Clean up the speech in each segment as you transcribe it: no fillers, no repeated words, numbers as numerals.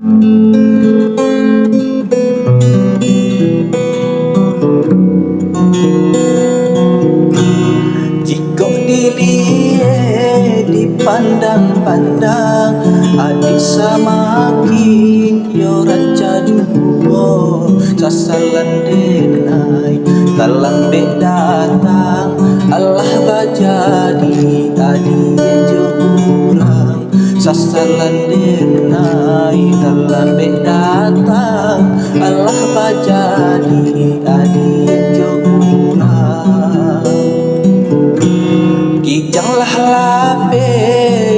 Jika dilihat dipandang-pandang, adik samakin yo raja juwo. Sasalan denai talang dek datang, Allah bajadi adik jo kurang. Sasalan denai talang dek datang, Allah bajadi adik jo kurang. Kijanglah lape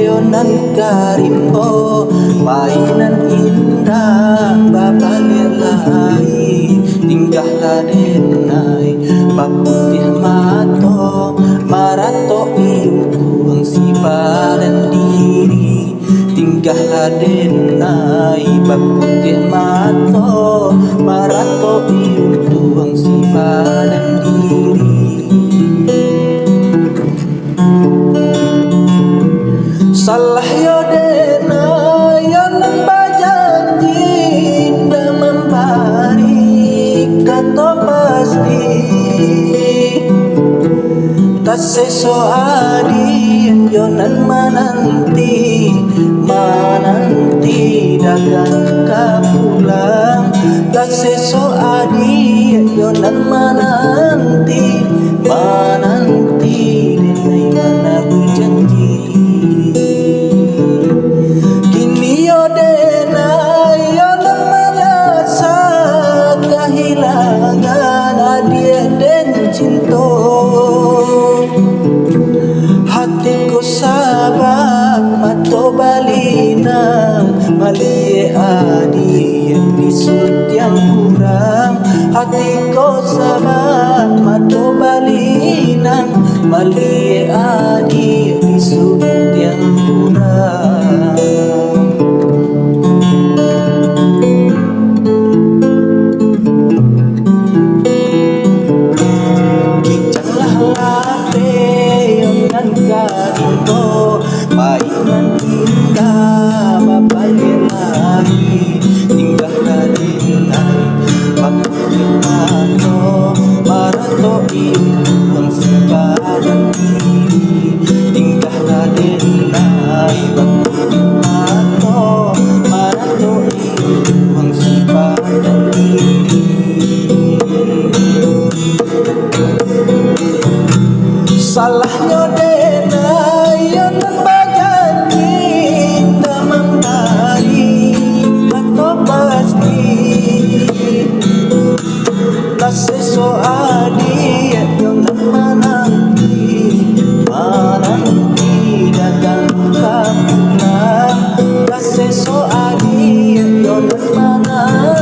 yonan karimbo, mainan indah babalir lai. Tinggallah denai baputih mato, marato iung si badan diri. Tinggallah denai baputih mato, marato iung si badan diri. Salah yo dena yo nang bajanji dah membari kata pasti. Tak sesuadi yo nan menanti dagang kapulang. Tak sesuadi yo nan menanti denai mana berjanji. Cinta hatiku sabar mato balina malie adi yang disut yang kurang. Hatiku sabar mato balina malie adi yang disut yang kurang. Mainan indah babalir lagi. Tinggallah denai baputih mato, marato iung si badan diri. Tinggallah denai baputih mato, marato iung si badan diri. Salahnya denai yo nan bajanji tak membari atau pasti. Tak sesuadi yo nan menanti dagang kapulang. Tak sesuadi yo nan menanti